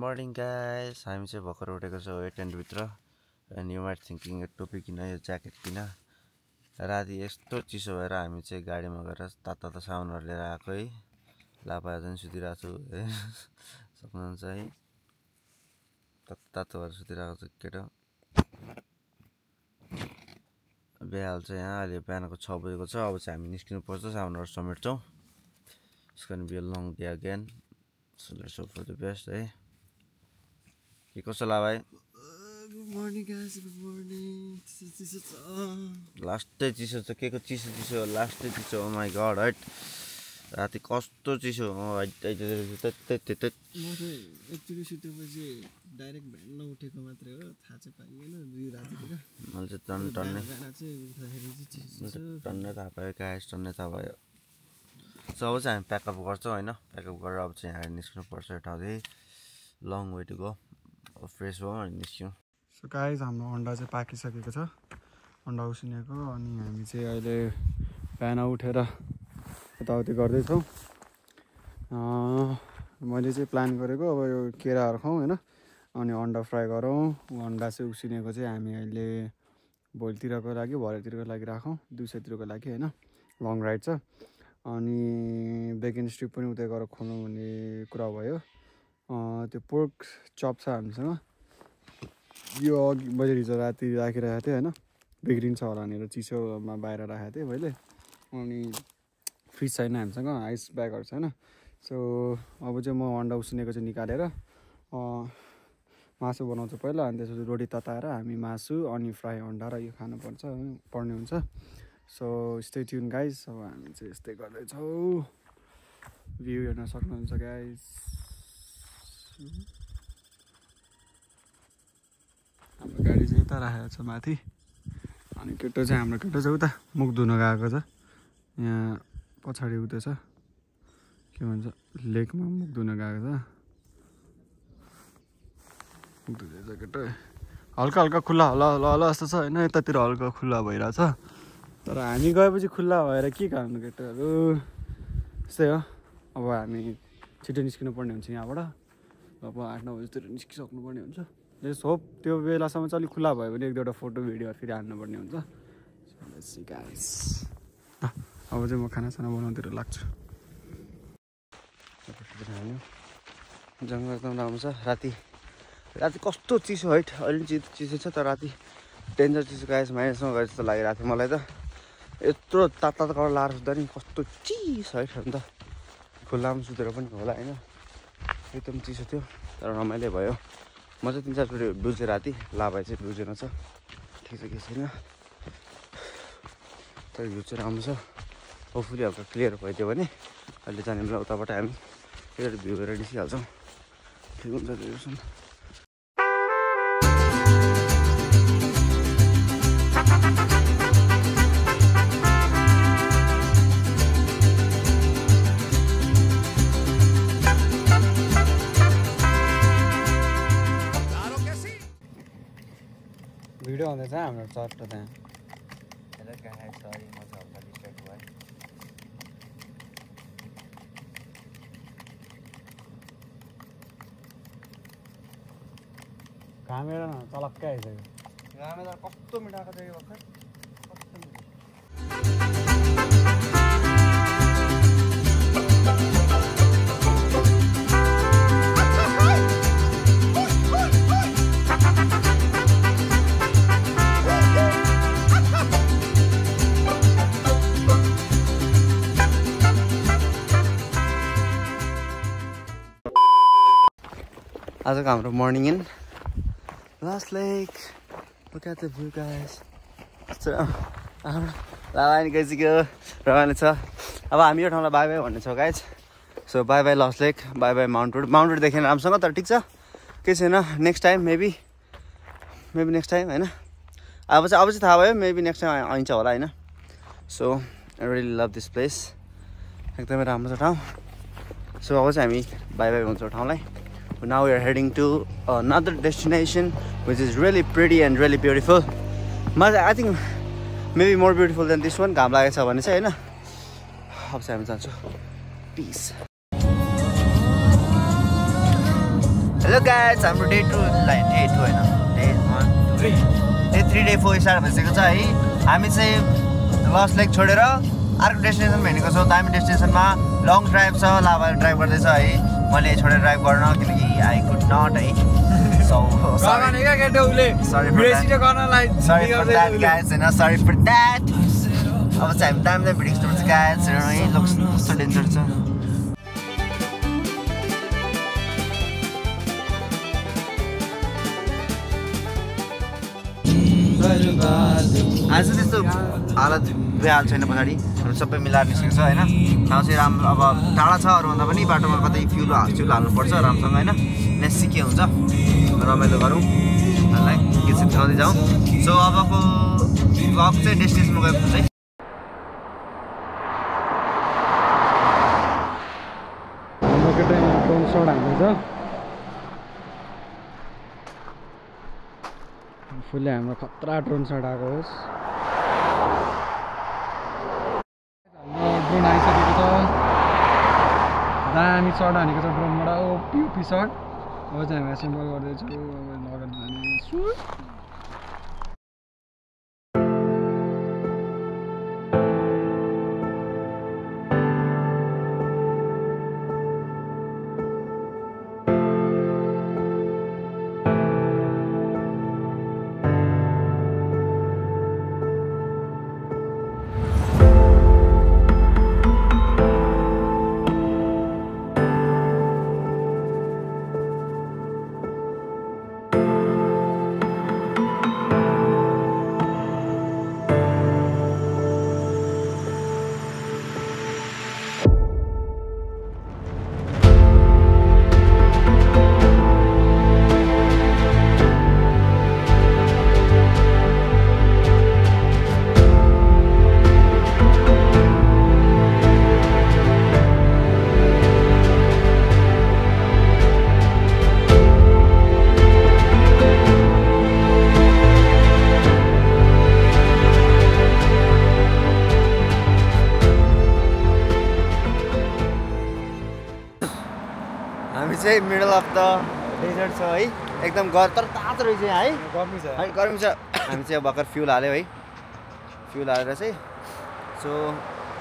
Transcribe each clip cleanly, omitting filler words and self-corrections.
Morning guys, हामी चाहिँ भर्खर उठेको छौँ 8 भित्र एन्ड यु माइट थिङ्किङ यो टोपी किन यो ज्याकेट किन राति यस्तो चिसो भएर हामी चाहिँ गाडीमा गएर तातो साउनहरू लिएर आएको है लापा झन् सुतिरहेको छु है सक्नुहुन्छ है तातो भएर सुतिरहेको छु केटो बिहाल चाहिँ यहाँ अहिले बिहानको 6 बजेको छ अब चाहिँ हामी निस्किनु पर्छ साउनहरू समेट्छौँ it's gonna be a long day again so let's hope for the best है के कसो ला भाइ good morning guys good morning चिसो छ लास्टै चिसो छ के को चिसो लास्टै चिसो ओ माय गॉड हैट राति कस्तो चिसो म चाहिँ एकचोटि सुतेपछि डाइरेक्ट बिहान उठेको मात्रै हो थाहा चाहिँ पाइएन 2 रातितिर मैले चाहिँ टन्नै थाहा पायो गाइस टन्नै थाहा भयो सो अब चाहिँ हामी प्याकअप गर्छौँ होइन प्याकअप गरेर अब चाहिँ यहाँ निस्किनु पर्छ यो ठाउँदेखि long way to go fresh भयौँ अनि निस्क्यौँ सो गाइस हाम्रो अन्डा चाहिँ पाकिसकेको छ अन्डा उसिनेको अनि हामी चाहिँ अहिले बिहान उठेर यताउति गर्दैछौँ मैले चाहिँ प्लान गरेको अब यो केराहरू खाउँ होइन अनि अन्डा फ्राई गरौँ अन्डा चाहिँ उसिनेको चाहिँ हामी अहिले भोलितिरको लागि भरेतिरको लागि राखौँ दिउँसोतिरको लागि होइन लङ राइड छ अनि बेकन स्ट्रिप पनि उतै गएर खोल्नु भन्ने कुरा भयो त्यो पोर्क चप छ हामीसँग यो अघि मैले हिजो राति राखिरहेको थिएँ होइन बिग्रिन्छ होला भनेर चिसोमा बाहिर राखेको थिएँ मैले अनि फ्रिज छैन हामीसँग आइस ब्यागहरू छैन सो अब चाहिँ म अन्डा उसिनेको चाहिँ निकालेर मासु बनाउँछु पहिला अनि त्यसपछि रोटी तताएर हामी मासु अनि फ्राई अन्डा र यो पर्ने हुन्छ सो स्टे ट्युन गाइस अब हामी चाहिँ यस्तै गर्दैछौँ भ्यू हेर्न सक्नुहुन्छ गाइस हाम्रो गाडी चाहिँ यता राखेको छ माथि अनि केटो चाहिँ हाम्रो केटो चाहिँ उता मुख धुन गएको छ यहाँ पछाडि उता छ के भन्छ लेकमा मुख धुन गएको छ मुख धुँदैछ केटो हल्का हल्का खुल्ला होला जस्तो छ होइन यतातिर हल्का खुल्ला भइरहेछ तर हामी गएपछि खुल्ला भएर के खानु केटोहरू यस्तै हो अब हामी छिटो निस्किनु पर्ने हुन्छ यहाँबाट अब 8-9 बजीतिर निस्किसक्नुपर्ने हुन्छ लेट्स होप त्यो बेलासम्म चाहिँ अलिक खुल्ला भयो भने 1-2वटा फोटो भिडियोहरू फेरि हाल्नुपर्ने हुन्छ गाइस अब चाहिँ म खानासाना बनाउनुतिर लाग्छु जङ्गल एकदम राम्रो छ राति कस्तो चिसो है अहिले चिसो छ तर राति डेन्जर चिसो गाइस माइनसमा गए जस्तो लागिरहेको थियो मलाई त यत्रो तातो कपडा लाएर सुत्दा नि कस्तो चिसो है अन्त खुल्लामा सुतेर पनि होला होइन एकदम चिसो थियो तर रमाइलो भयो म चाहिँ 3-4 चोटि बुझेँ राति लाभाइ चाहिँ बुझेन छ ठिक छ के छैन तर भ्यू चाहिँ राम्रो छ होपफुली हल्का क्लियर भइदियो भने अहिले जाने बेला उताबाट हामी क्लियर भ्यू गरेर निस्किहाल्छौँ ठिक हुन्छ त्यो भिडियो हुँदैछ हाम्रो चट्ट त्यहाँ सरी म चाहिँ हल्का डिस्ट्र्याक्ट भएँ घामेर न तलक्कै आइसक्यो घामे त कस्तो मिठो आएको थियो भर्खर कस्तो मिठो आजको हाम्रो morning in last lake look at the view guys line गइसक्यो रमाइलो छ अब हामी यो ठाउँलाई बाई बाई भन्ने छौँ guys so by by last lake by by Mount road देखेन राम्रोसँग तर ठिक छ केही छैन next time maybe next time होइन अब चाहिँ थाहा भयो मेबी नेक्स्ट टाइम आइन्छ होला होइन so I really love this place एकदमै राम्रो छ ठाउँ सो अब चाहिँ हामी बाई बाई भन्छौँ ठाउँलाई Now we are heading to another destination which is really pretty and really beautiful. I think maybe more beautiful than this one. घाम लागेको छ भने चाहिँ हैन अब चाहिँ हामी जान्छौँ. Peace. हेलो गाइस, हाम्रो डे 2 होइन डे 1 2 डे 3 डे 4 स्टार्ट भइसकेको छ है। हामी चाहिँ लस्ट लेक छोडेर अर्को डेस्टिनेसन हिँडेको छौँ। दामी डेस्टिनेसनमा लङ ड्राइभ छ, लाभा ड्राइभ गर्दैछ है। मैले छोडेर ड्राइभ गर्न किनकि आई कुड नट है। So sorry for that guys, होइन सरी फर द्याट। अब चाहिँ हामी दामी भिडियो स्टोर चाहिँ गाइस है, लोकेसन कस्तो डेन्जर छ। आज त्यस्तो हालत भइहाल्छ छैन, पछाडि सबै मिलाएर निस्केको छ होइन। ठाउँ चाहिँ राम्रो, अब टाढा छ अरूभन्दा पनि। बाटोमा कतै फ्युल हाल्नुपर्छ राम्रोसँग होइन। नेक्स्ट के हुन्छ रमाइलो गरौँ हामीलाई के चाहिँ देखाउँदै जाउँ। सो अबको ब्लग चाहिँ डेस्टिनेसनमा गएको हुन्छ है। फुल्ली हाम्रो खतरा ड्रोन सट आएको होस्। ड्रोन आइसकेको छ, दामी सट हानेको छ ड्रोनबाट। ओपी सट। अब चाहिँ हामी एसेम्बल गर्दैछु। अब लगेर जाने चाहिँ मिडल अफ द डेजर्ट छ है। एकदम तर तातो रहेछ है, गर्मी छ। हामी चाहिँ अब भर्खर फ्युल हाल्यो है। फ्युल हालेर चाहिँ सो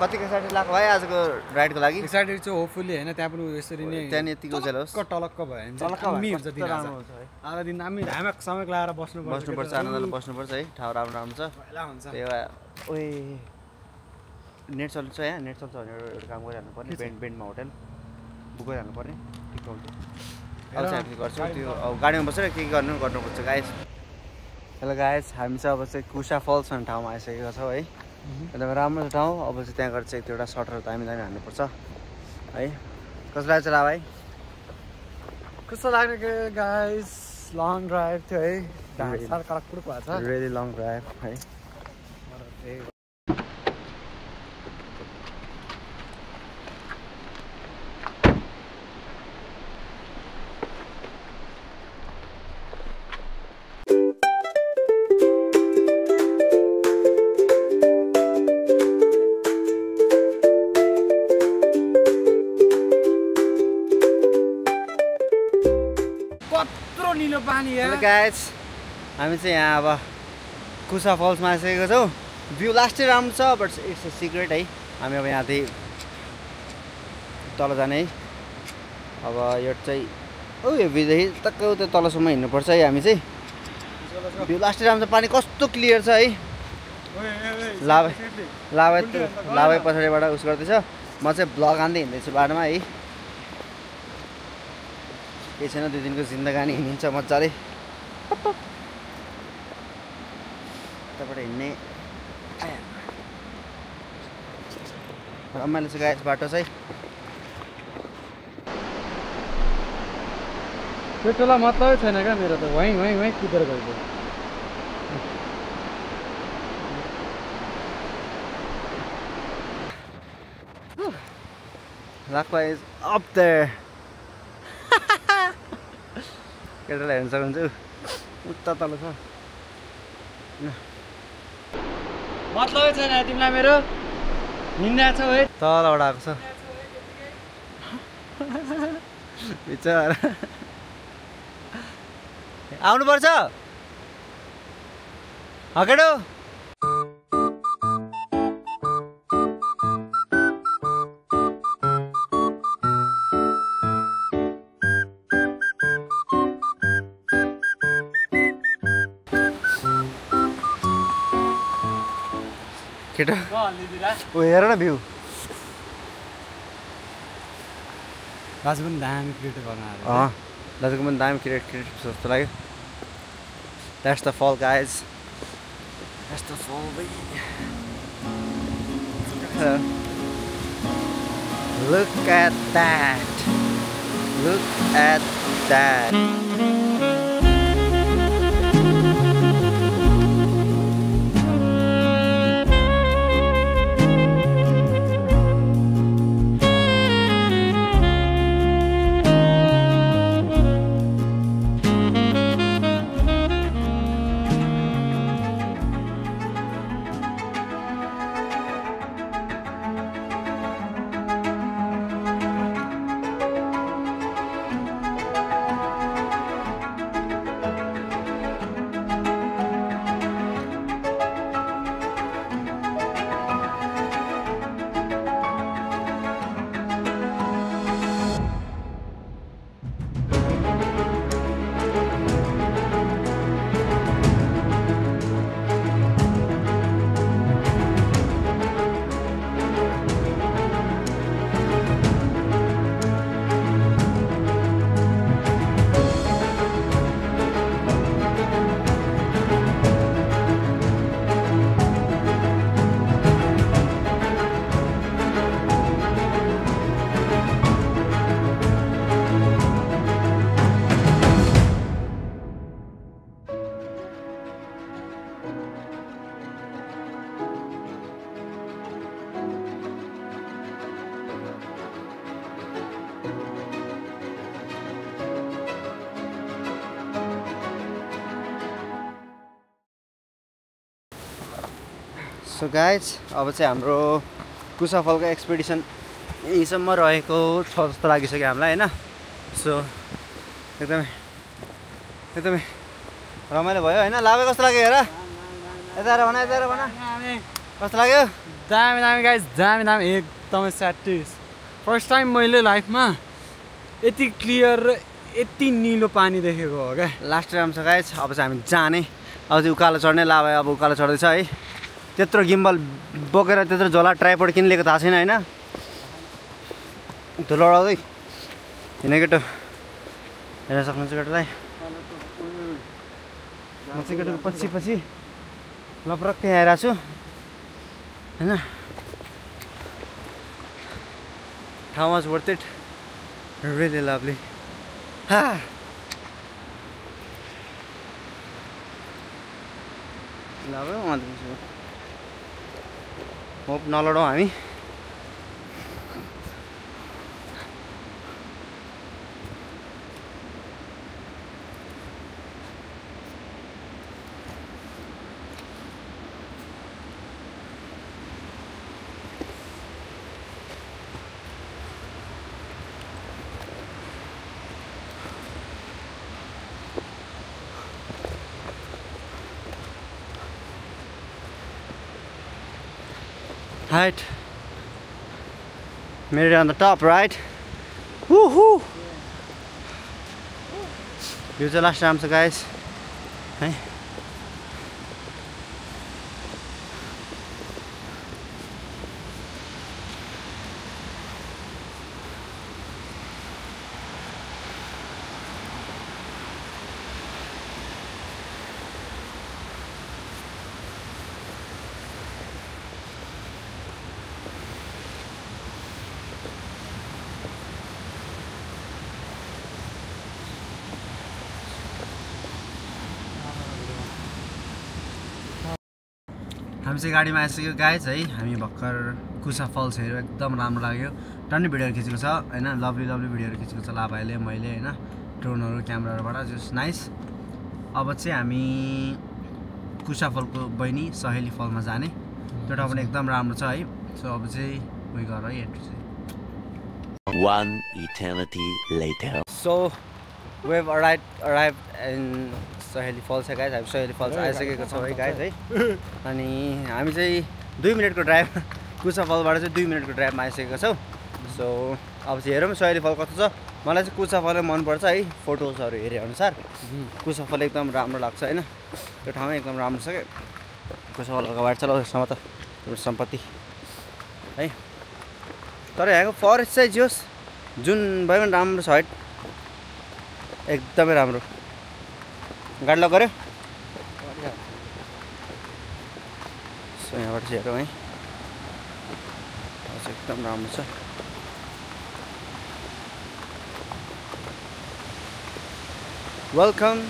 कतिको एक्साइटेड लाग्यो भाइ आजको राइडको लागि? एक्साइटेड चाहिँ होपफुल्ली होइन, त्यहाँ पनि यसरी नै त्यहाँ यतिको चाहिँ होस् टलक्क भयो भने आधा दिन दामी धामकसँग लगाएर बस्नुपर्छ, आनन्दले बस्नुपर्छ है। ठाउँ राम्रो राम्रो छ। त्यही भएर ओए नेट चल्छ यहाँ, नेट चल्छ भने एउटा काम गरिहाल्नु पर्ने। बेन्डमा होटेल बुक गरिहाल्नु पर्ने। ठिक हुन्छ। अब चाहिँ हामी गर्छौँ त्यो। अब गाडीमा बसेर के गर्नुपर्छ गाइस। हेलो गाइस, हामी चाहिँ अब चाहिँ कुसा फल्स भन्ने ठाउँमा आइसकेको छौँ है। एकदम राम्रो छ ठाउँ। अब चाहिँ त्यहाँ गएर चाहिँ त्यो एउटा सटर दामी हान्नुपर्छ है। कस्तो लाग्छ ला भाइ? कस्तो लाग्यो कि गाइस? लङ ड्राइभ थियो है, कडकपुर भएको छ। रियली लङ ड्राइभ है। हेलो गाइस, हामी चाहिँ यहाँ अब कुसा फल्समा आइसकेको छौँ। भ्यू लास्टै राम्रो छ, बट इट्स अ सिक्रेट है। हामी अब यहाँदेखि तल जाने है। अब यो चाहिँ हेभीदेखि टक्कै उता तलसम्म हिँड्नुपर्छ है हामी चाहिँ। भ्यू लास्टै राम्रो छ। पानी कस्तो क्लियर छ है। लाभा पछाडिबाट उस गर्दैछ। म चाहिँ ब्लग हान्दै हिँड्दैछु बाटोमा है। केही छैन, 2 दिनको जिन्दगानी हिँडिन्छ मजाले। यताबाट हिँड्ने रमाइलो छ गाइस बाटो चाहिँ। पेट्रोललाई मतलबै छैन क्या मेरो त। वहीँ कुदेर गएको। Lakwa is up there. केटालाई हेर्न सक्नुहुन्छ उता तल छ। मतलबै छैन तिमीलाई मेरो। हिँड्दा छौ है। तलबाट आएको छ। बिचारा आउनुपर्छ हकेडो केटा ओ हेर न भ्यू दाजु पनि दामी क्रिएट गर्न दाजुको पनि दामी क्रिएट जस्तो लाग्यो That's the fall, guys. That's the fall, baby. Look at that. Look at that. So guys, अब चाहिँ हाम्रो कुसा फलको एक्सपिडिसन यहीसम्म रहेको छ जस्तो लागिसक्यो हामीलाई हैन सो एकदमै रमाइलो भयो हैन लाभे कस्तो लाग्यो हेर यता भन कस्तो लाग्यो दामी गाइस दामी एकदमै स्याटिस फर्स्ट टाइम मैले लाइफमा यति क्लियर र यति निलो पानी देखेको हो क्या लास्ट टाइम छ गाइस अब चाहिँ हामी जाने अब चाहिँ उकालो चढ्ने लाभा अब उकालो चढ्दैछ है त्यत्रो गिम्बल बोकेर त्यत्रो झोला ट्राइपोड किन लिएको थाहा छैन हैन धुलो लडाउँदै हिँड्ने केटो हेर्न सक्नुहुन्छ केटोलाई म चाहिँ केटोको पछि लपरक्कै आइरहेको छु हैन ठाउँ was worth it really lovely hope नलडौँ हामी Right, made it on the top, right? Woohoo! Here's the last time, so guys. Hey. हामी चाहिँ गाडीमा आइसक्यो गाइज है हामी भर्खर कुसा फल्स हेऱ्यो एकदम राम्रो लाग्यो टन्नै भिडियोहरू खिचेको छ हैन लभली भिडियोहरू खिचेको छ लाभाले मैले हैन ड्रोनहरू क्यामेराबाट जस्ट नाइस अब चाहिँ हामी कुसा फलको बहिनी सहेली फलमा जाने त्यो ठाउँ पनि एकदम राम्रो छ है सो अब चाहिँ उयो गर है हेर्छु चाहिँ One eternity later. So We have arrived in Saheli Falls है guys. हामी सहेली फल्स आइसकेको छौँ है guys है. अनि हामी चाहिँ 2 मिनेटको ड्राइभ कुचा फलबाट चाहिँ 2 मिनेटको ड्राइभमा आइसकेको छौँ. सो अब चाहिँ हेरौँ सहेली फल कस्तो छ. मलाई चाहिँ कुचा फलै मनपर्छ है फोटोजहरू हेरे अनुसार. कुचा फल एकदम राम्रो लाग्छ हैन. त्यो ठाउँ एकदम राम्रो छ के. कुचा फल अगाडि चलाउ यसमा त सम्पत्ति है. तर यहाँको फरेस्ट चाहिँ जोस जुन भए पनि राम्रो छ है. एकदमै राम्रो. गाडी लग गऱ्यो. सो यहाँबाट चाहिँ हेरौँ है. एकदम राम्रो छ. Welcome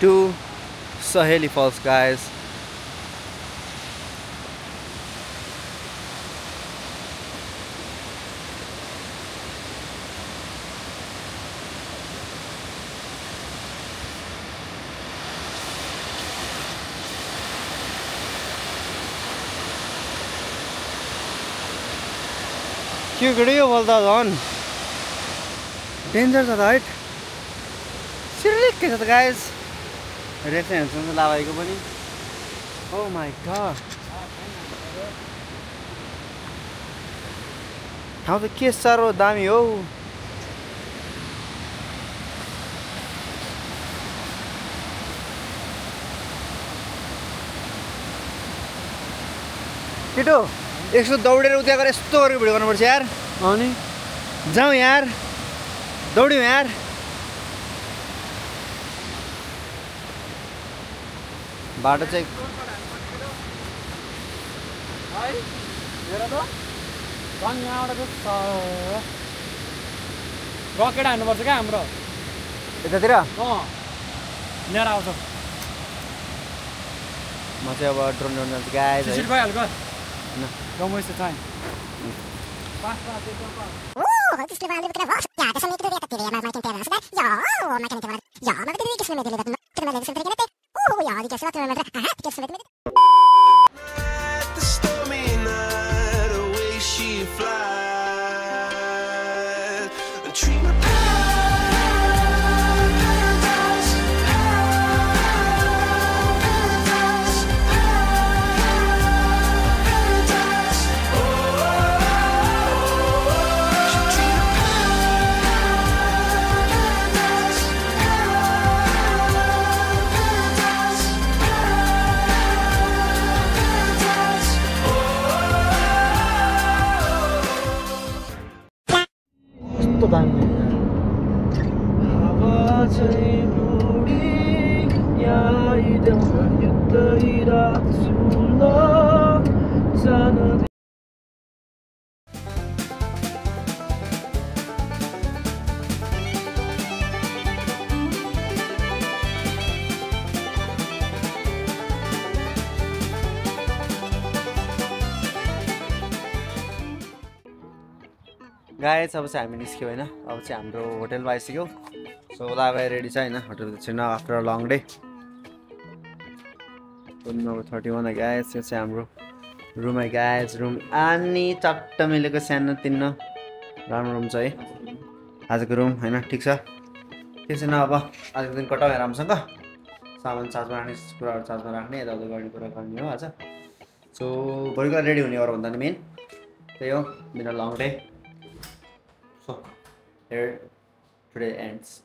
to Saheli Falls guys. के गिडियो बोल्दा झन् डेन्जर छ त है. सिरिकै छ त गाइज. रेट चाहिँ हेर्नु लाभाइको पनि. ओ माई गॉड. ठाउँ त के साह्रो दामी हो. केटो यस्तो दौडेर उता गएर यस्तो गरेर भिडियो गर्नुपर्छ यार. अनि जाउँ यार. दौड्यौँ यार. बाटो चाहिँ रकेट हान्नुपर्छ क्या हाम्रो यतातिर. लिएर आउँछ. म चाहिँ अब ड्रोन ड्रोन जान्छु गाइज. भइहाल्छ. Don't waste the time. त्यसले बाले किन भस या त्यसले किन देता तिरे मा माइकिन तेरा सदा या ओ माइकिन तेरा या मा किन किन मेले देता किन मेले किन तेरा ओ या दि किन तेरा मेले हा किन मेले The stormy night, away she flies. A dream of paradise, paradise, paradise. Oh, she dream of paradise, कस्तो दामी. गाइज अब चाहिँ हामी निस्क्यौँ होइन. अब चाहिँ हाम्रो होटेलमा आइसक्यो. सो लाभाइ रेडी छ होइन. होटेल छिर्न after a long day. Room number 31 है गाइज. यो चाहिँ हाम्रो रुम है गाइज. रुम अनि चट्ट मिलेको सानो तिनो राम्रो रुम छ है आजको रुम होइन. ठिक छ. के छैन अब आजको दिन कटाउँ राम्रोसँग. सामान चार्जमा राख्ने कुराहरू चार्जमा राख्ने यताउता गर्ने कुरा गर्ने हो आज. सो भोलिको रेडी हुने अरू भन्दा नि मेन त्यही हो. Been a long day. So here today ends.